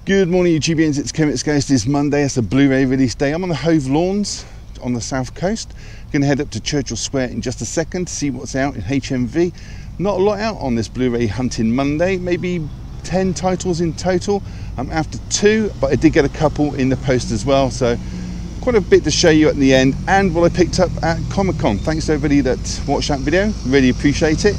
Good morning YouTubians, it's Comics Ghost. It's Monday, it's a Blu-ray release day. I'm on the Hove Lawns on the south coast. Going to head up to Churchill Square in just a second to see what's out in HMV. Not a lot out on this Blu-ray hunting Monday, maybe 10 titles in total. I'm after 2, but I did get a couple in the post as well, so quite a bit to show you at the end, and what I picked up at ComicCon. Thanks to everybody that watched that video, really appreciate it.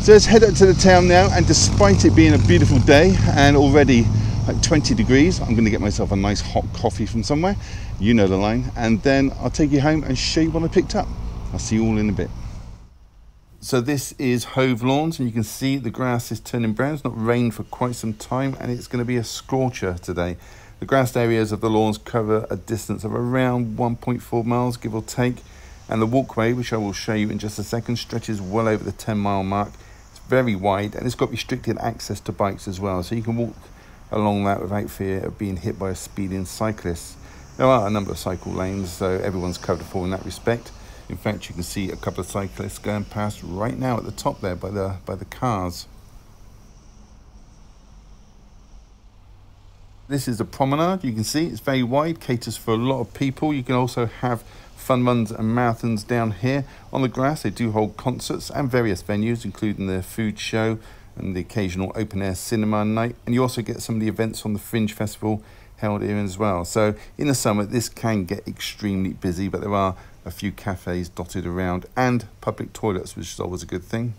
So let's head up to the town now, and despite it being a beautiful day and already like 20 degrees, I'm going to get myself a nice hot coffee from somewhere, you know the line, and then I'll take you home and show you what I picked up. I'll see you all in a bit. So this is Hove Lawns, and you can see the grass is turning brown. It's not rained for quite some time, and it's going to be a scorcher today. The grassed areas of the lawns cover a distance of around 1.4 miles, give or take, and the walkway, which I will show you in just a second, stretches well over the 10-mile mark. It's very wide, and it's got restricted access to bikes as well, so you can walk along that without fear of being hit by a speeding cyclist. There are a number of cycle lanes, so everyone's covered for in that respect. In fact, you can see a couple of cyclists going past right now at the top there by the cars. This is the promenade. You can see it's very wide, caters for a lot of people. You can also have fun runs and marathons down here on the grass. They do hold concerts and various venues, including the food show and the occasional open air cinema night, and you also get some of the events on the Fringe Festival held here as well. So in the summer this can get extremely busy, but there are a few cafes dotted around and public toilets, which is always a good thing.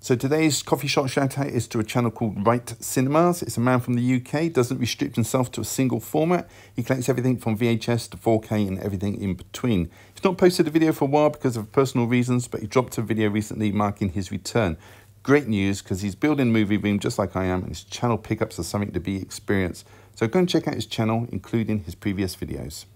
So today's coffee shop shout out is to a channel called Right Cinemas. It's a man from the UK, doesn't restrict himself to a single format. He collects everything from VHS to 4K and everything in between. He's not posted a video for a while because of personal reasons, but he dropped a video recently marking his return. Great news, because he's building a movie room just like I am, and his channel pickups are something to be experienced. So go and check out his channel, including his previous videos.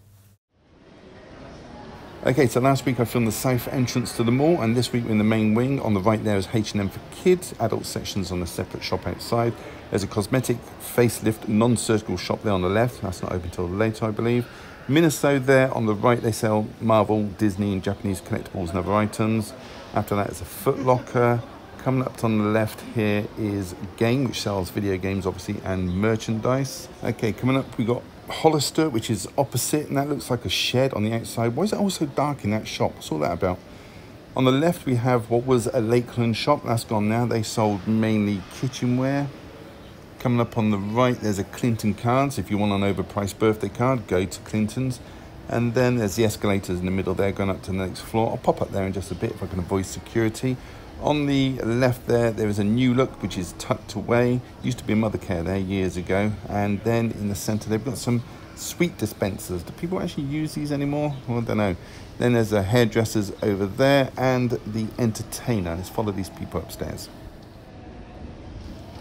Okay, so last week I filmed the south entrance to the mall, and this week we're in the main wing. On the right there is H&M for kids, adult sections on a separate shop outside. There's a cosmetic facelift non-surgical shop there on the left. That's not open till later, I believe. Miniso there on the right, they sell Marvel, Disney and Japanese collectibles and other items. After that is a Foot Locker. Coming up on the left here is Game, which sells video games obviously and merchandise. Okay, coming up we got Hollister, which is opposite, and that looks like a shed on the outside. Why is it all so dark in that shop? What's all that about? On the left we have what was a Lakeland shop, that's gone now. They sold mainly kitchenware. Coming up on the right there's a Clinton card, so if you want an overpriced birthday card, go to Clinton's. And then there's the escalators in the middle there going up to the next floor. I'll pop up there in just a bit if I can avoid security. On the left there is a New Look, which is tucked away. Used to be a Mother Care there years ago. And then in the centre they've got some sweet dispensers. Do people actually use these anymore? Well, I don't know. Then there's a Hairdressers over there and the Entertainer. Let's follow these people upstairs.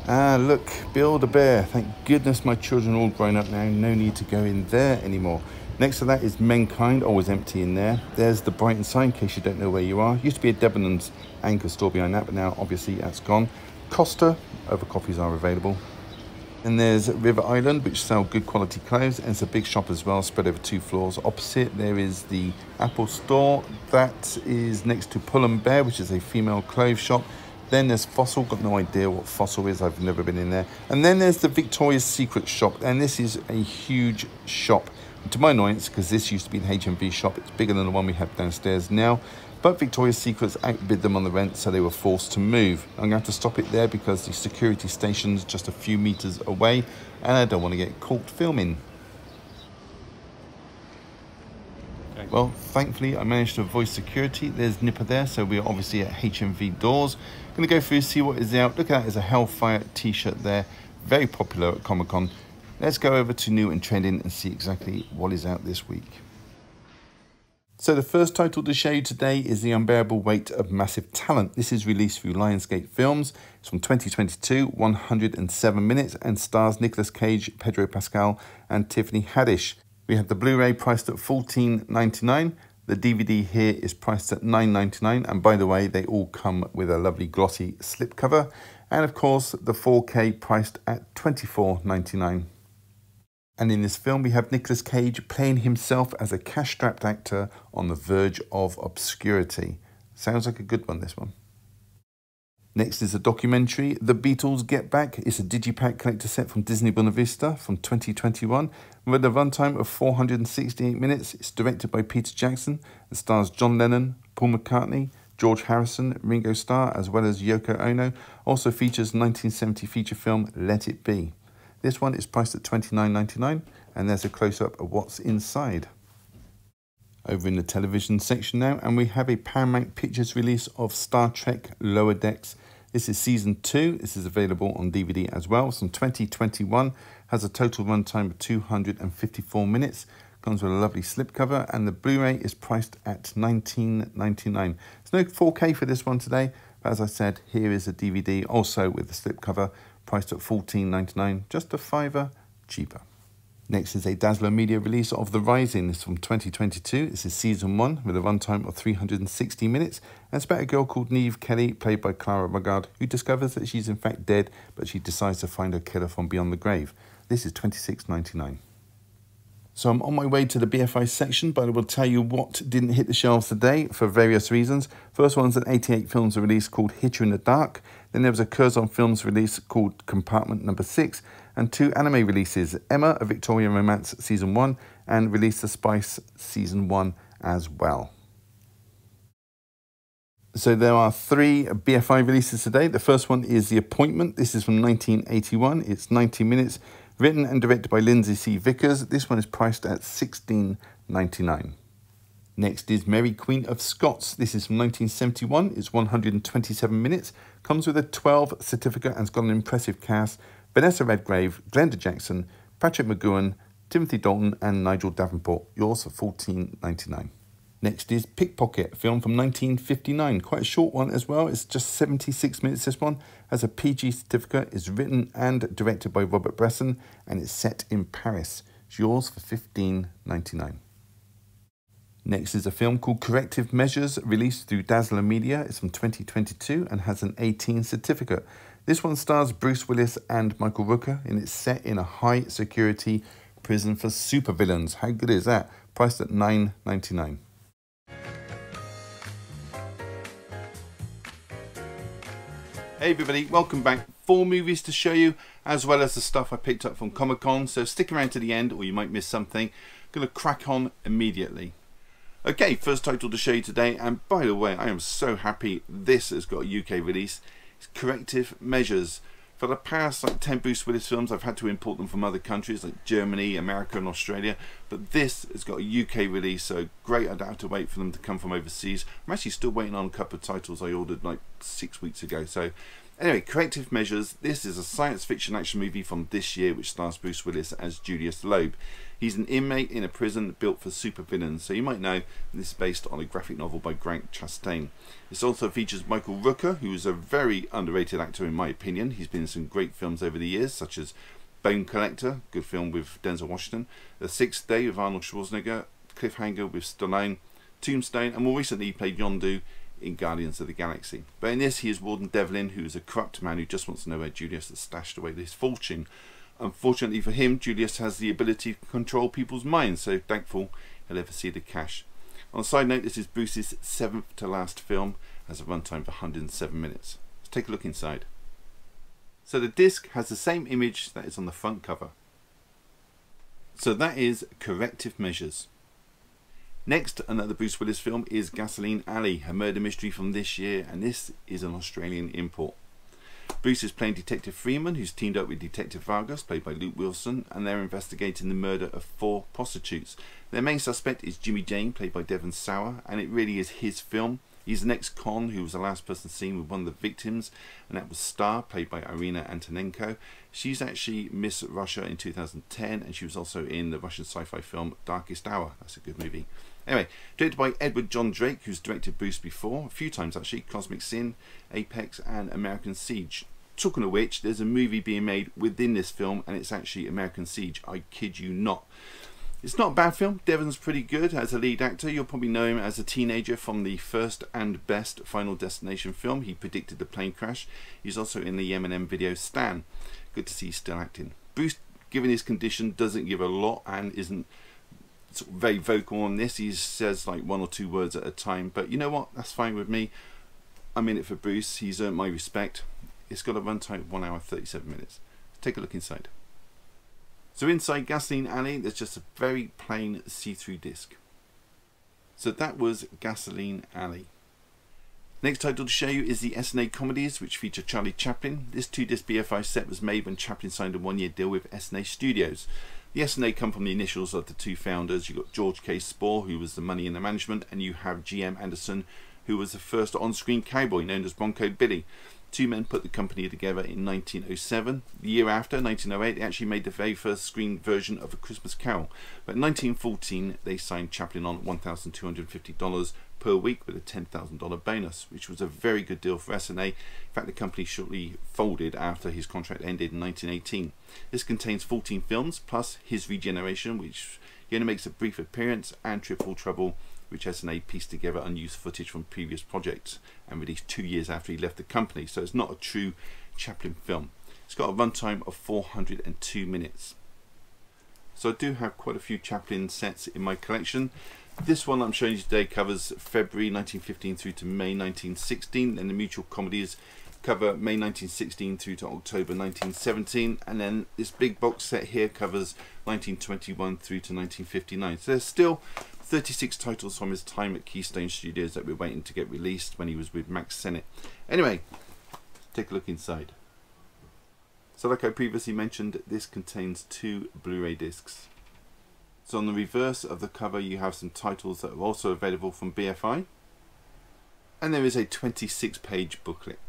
Ah, look, Build-A-Bear. Thank goodness my children are all grown up now. No need to go in there anymore. Next to that is Menkind, always empty in there. There's the Brighton sign, in case you don't know where you are. Used to be a Debenhams anchor store behind that, but now obviously that's gone. Costa, other coffees are available. And there's River Island, which sell good quality clothes, and it's a big shop as well, spread over 2 floors. Opposite there is the Apple store. That is next to Pull & Bear, which is a female clothes shop. Then there's Fossil, got no idea what Fossil is, I've never been in there. And then there's the Victoria's Secret shop, and this is a huge shop. To my annoyance, because this used to be an HMV shop, it's bigger than the one we have downstairs now, but Victoria's Secrets outbid them on the rent, so they were forced to move. I'm going to have to stop it there because the security station's just a few meters away, and I don't want to get caught filming. Okay. Well, thankfully I managed to avoid security. There's Nipper there, so we're obviously at HMV doors. Going to go through, see what is out. Look at that, there's a Hellfire t-shirt there, very popular at Comic-Con. Let's go over to new and trending and see exactly what is out this week. So the first title to show you today is The Unbearable Weight of Massive Talent. This is released through Lionsgate Films. It's from 2022, 107 minutes, and stars Nicolas Cage, Pedro Pascal and Tiffany Haddish. We have the Blu-ray priced at $14.99. The DVD here is priced at $9.99, and by the way, they all come with a lovely glossy slipcover. And of course, the 4K priced at $24.99. And in this film, we have Nicolas Cage playing himself as a cash-strapped actor on the verge of obscurity. Sounds like a good one, this one. Next is a documentary, The Beatles Get Back. It's a digipack collector set from Disney Buena Vista from 2021 with a runtime of 468 minutes. It's directed by Peter Jackson and stars John Lennon, Paul McCartney, George Harrison, Ringo Starr, as well as Yoko Ono. Also features 1970 feature film Let It Be. This one is priced at $29.99, and there's a close-up of what's inside. Over in the television section now, and we have a Paramount Pictures release of Star Trek Lower Decks. This is season 2. This is available on DVD as well. It's from 2021. Has a total runtime of 254 minutes. Comes with a lovely slipcover, and the Blu-ray is priced at $19.99. There's no 4K for this one today, but as I said, here is a DVD also with the slipcover, priced at $14.99, just a $5 cheaper. Next is a Dazzler Media release of The Rising. This is from 2022. This is season 1 with a runtime of 360 minutes. And it's about a girl called Neve Kelly, played by Clara Ruggard, who discovers that she's in fact dead, but she decides to find her killer from beyond the grave. This is $26.99. So I'm on my way to the BFI section, but I will tell you what didn't hit the shelves today for various reasons. First one's an 88 Films release called Hit You in the Dark. Then there was a Curzon Films release called Compartment Number 6. And 2 anime releases, Emma, A Victorian Romance Season 1, and Release the Spice Season 1 as well. So there are 3 BFI releases today. The first one is The Appointment. This is from 1981. It's 90 minutes, written and directed by Lindsay C. Vickers. This one is priced at $16.99. Next is Mary Queen of Scots. This is from 1971. It's 127 minutes. Comes with a 12 certificate and has got an impressive cast. Vanessa Redgrave, Glenda Jackson, Patrick McGowan, Timothy Dalton and Nigel Davenport. Yours for $14.99. Next is Pickpocket, a film from 1959. Quite a short one as well. It's just 76 minutes, this one. Has a PG certificate. It's written and directed by Robert Bresson, and it's set in Paris. It's yours for $15.99. Next is a film called Corrective Measures, released through Dazzler Media. It's from 2022 and has an 18 certificate. This one stars Bruce Willis and Michael Rooker, and it's set in a high-security prison for supervillains. How good is that? Priced at $9.99. Hey everybody, welcome back. 4 movies to show you, as well as the stuff I picked up from ComicCon, so stick around to the end or you might miss something. Going to crack on immediately. Okay, first title to show you today, and by the way, I am so happy this has got a UK release. Corrective Measures. For the past 10 Bruce Willis films, I've had to import them from other countries like Germany, America and Australia, but this has got a UK release, so great. I don't have to wait for them to come from overseas. I'm actually still waiting on a couple of titles I ordered like 6 weeks ago. So anyway, Corrective Measures. This is a science fiction action movie from this year which stars Bruce Willis as Julius Loeb. He's an inmate in a prison built for supervillains, so you might know this is based on a graphic novel by Grant Chastain. This also features Michael Rooker, who is a very underrated actor in my opinion. He's been in some great films over the years, such as Bone Collector, good film with Denzel Washington, The Sixth Day with Arnold Schwarzenegger, Cliffhanger with Stallone, Tombstone, and more recently he played Yondu in Guardians of the Galaxy. But in this he is Warden Devlin, who is a corrupt man who just wants to know where Julius has stashed away his fortune. Unfortunately for him, Julius has the ability to control people's minds, so thankful he'll ever see the cash. On a side note, this is Bruce's 7th to last film, has a runtime of 107 minutes. Let's take a look inside. So the disc has the same image that is on the front cover. So that is Corrective Measures. Next, another Bruce Willis film is Gasoline Alley, a murder mystery from this year, and this is an Australian import. Bruce is playing Detective Freeman, who's teamed up with Detective Vargas, played by Luke Wilson, and they're investigating the murder of 4 prostitutes. Their main suspect is Jimmy Jane, played by Devon Sauer, and it really is his film. He's an ex-con who was the last person seen with one of the victims, and that was Star, played by Irina Antonenko. She's actually Miss Russia in 2010, and she was also in the Russian sci-fi film Darkest Hour. That's a good movie. Anyway, directed by Edward John Drake, who's directed Bruce before, a few times actually, Cosmic Sin, Apex and American Siege. Talking of which, there's a movie being made within this film, and it's actually American Siege, I kid you not. It's not a bad film. Devon's pretty good as a lead actor. You'll probably know him as a teenager from the first and best Final Destination film. He predicted the plane crash. He's also in the Eminem video Stan. Good to see he's still acting. Bruce, given his condition, doesn't give a lot and isn't sort of very vocal on this. He says like 1 or 2 words at a time, but you know what? That's fine with me. I'm in it for Bruce. He's earned my respect. It's got a runtime of 1 hour 37 minutes. Take a look inside. So inside Gasoline Alley, there's just a very plain see-through disc. So that was Gasoline Alley. Next title to show you is the S&A Comedies, which feature Charlie Chaplin. This 2-disc BFI set was made when Chaplin signed a 1-year deal with S&A Studios. The S&A come from the initials of the two founders. You've got George K. Spohr, who was the money in the management, and you have G.M. Anderson, who was the first on-screen cowboy known as Bronco Billy. Two men put the company together in 1907. The year after, 1908, they actually made the very first screen version of A Christmas Carol. But in 1914, they signed Chaplin on $1,250 per week with a $10,000 bonus, which was a very good deal for S&A. In fact, the company shortly folded after his contract ended in 1918. This contains 14 films, plus His Regeneration, which he only makes a brief appearance, and Triple Trouble, which S&A pieced together unused footage from previous projects and released 2 years after he left the company. So it's not a true Chaplin film. It's got a runtime of 402 minutes. So I do have quite a few Chaplin sets in my collection. This one I'm showing you today covers February 1915 through to May 1916, and the Mutual Comedies cover May 1916 through to October 1917, and then this big box set here covers 1921 through to 1959. So there's still 36 titles from his time at Keystone Studios that we're waiting to get released when he was with Max Sennett. Anyway, take a look inside. So like I previously mentioned, this contains 2 Blu-ray discs. So on the reverse of the cover you have some titles that are also available from BFI, and there is a 26-page booklet.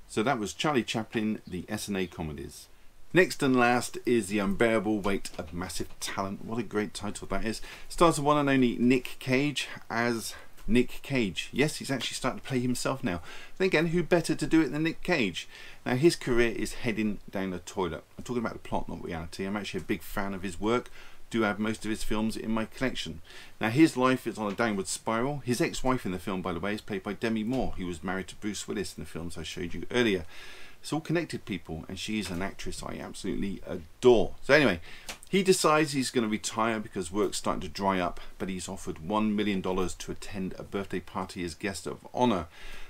So that was Charlie Chaplin, the S&A Comedies. Next and last is The Unbearable Weight of Massive Talent. What a great title that is. Stars the one and only Nick Cage as Nick Cage. Yes, he's actually starting to play himself now. Then again, who better to do it than Nick Cage? Now his career is heading down the toilet. I'm talking about the plot, not reality. I'm actually a big fan of his work. Do have most of his films in my collection. Now his life is on a downward spiral. His ex-wife in the film, by the way, is played by Demi Moore, who was married to Bruce Willis in the films I showed you earlier. It's all connected people, and she's an actress I absolutely adore. So anyway, he decides he's going to retire because work's starting to dry up, but he's offered $1 million to attend a birthday party as guest of honor.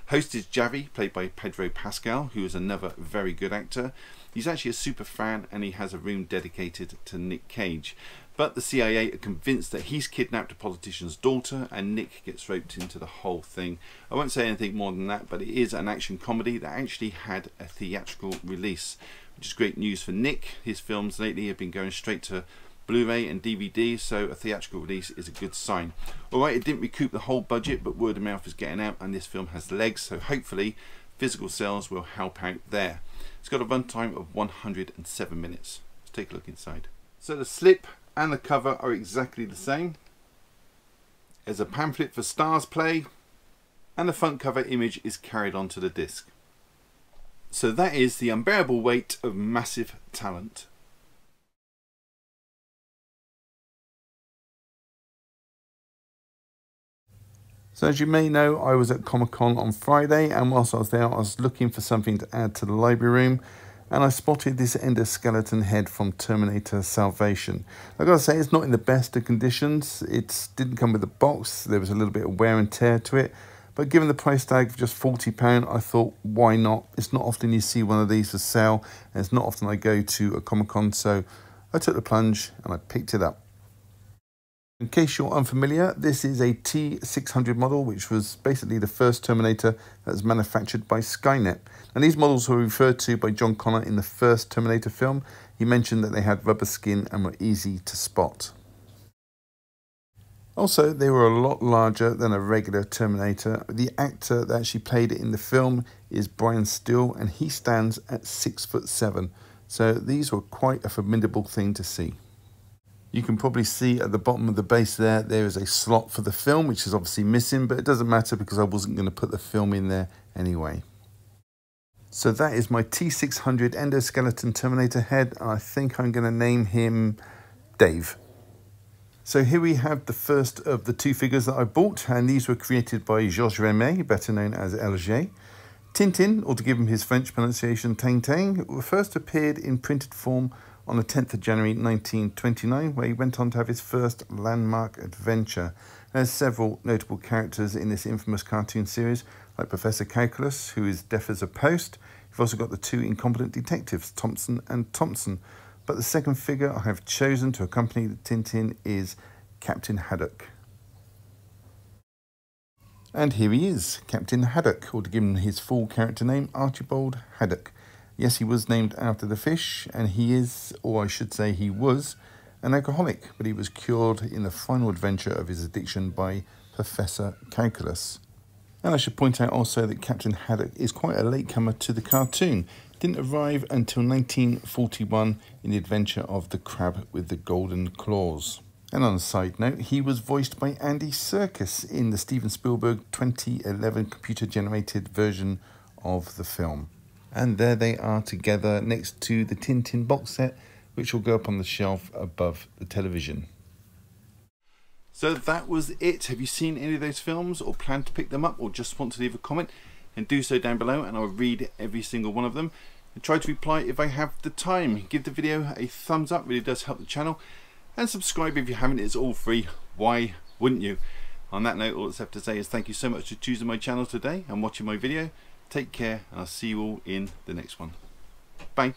Host is Javi, played by Pedro Pascal, who is another very good actor. He's actually a super fan, and he has a room dedicated to Nick Cage. But the CIA are convinced that he's kidnapped a politician's daughter, and Nick gets roped into the whole thing. I won't say anything more than that, but it is an action comedy that actually had a theatrical release, which is great news for Nick. His films lately have been going straight to Blu-ray and DVD, so a theatrical release is a good sign. Alright, it didn't recoup the whole budget, but word of mouth is getting out, and this film has legs, so hopefully physical sales will help out there. It's got a runtime of 107 minutes. Let's take a look inside. So the slip and the cover are exactly the same. There's a pamphlet for Stars Play, and the front cover image is carried onto the disc. So that is The Unbearable Weight of Massive Talent. So as you may know, I was at Comic-Con on Friday, and whilst I was there I was looking for something to add to the library room, and I spotted this endoskeleton head from Terminator Salvation. I've got to say, it's not in the best of conditions. It didn't come with a box. There was a little bit of wear and tear to it. But given the price tag of just £40, I thought, why not? It's not often you see one of these for sale, and it's not often I go to a Comic-Con, so I took the plunge and I picked it up. In case you're unfamiliar, this is a T600 model, which was basically the first Terminator that was manufactured by Skynet. And these models were referred to by John Connor in the first Terminator film. He mentioned that they had rubber skin and were easy to spot. Also, they were a lot larger than a regular Terminator. The actor that actually played it in the film is Brian Steele, and he stands at 6'7". So these were quite a formidable thing to see. You can probably see at the bottom of the base there is a slot for the film, which is obviously missing, but it doesn't matter because I wasn't going to put the film in there anyway. So that is my T600 endoskeleton Terminator head. I think I'm going to name him Dave. So here we have the first of the 2 figures that I bought, and these were created by Georges Rémy, better known as Hergé. Tintin, or to give him his French pronunciation, Tintin, first appeared in printed form on the 10th of January 1929, where he went on to have his first landmark adventure. There's several notable characters in this infamous cartoon series, like Professor Calculus, who is deaf as a post. You've also got the two incompetent detectives, Thompson and Thompson. But the second figure I have chosen to accompany the Tintin is Captain Haddock. And here he is, Captain Haddock, or to give him his full character name, Archibald Haddock. Yes, he was named after the fish, and he is, or I should say he was, an alcoholic, but he was cured in the final adventure of his addiction by Professor Calculus. And I should point out also that Captain Haddock is quite a latecomer to the cartoon. Didn't arrive until 1941 in the adventure of the Crab with the Golden Claws. And on a side note, he was voiced by Andy Serkis in the Steven Spielberg 2011 computer-generated version of the film. And there they are together next to the Tintin box set, which will go up on the shelf above the television. So that was it. Have you seen any of those films or plan to pick them up or just want to leave a comment? And do so down below and I'll read every single one of them and try to reply if I have the time. Give the video a thumbs up, really does help the channel. And subscribe if you haven't, it's all free. Why wouldn't you? On that note, all that's left to say is thank you so much for choosing my channel today and watching my video. Take care and I'll see you all in the next one. Bye.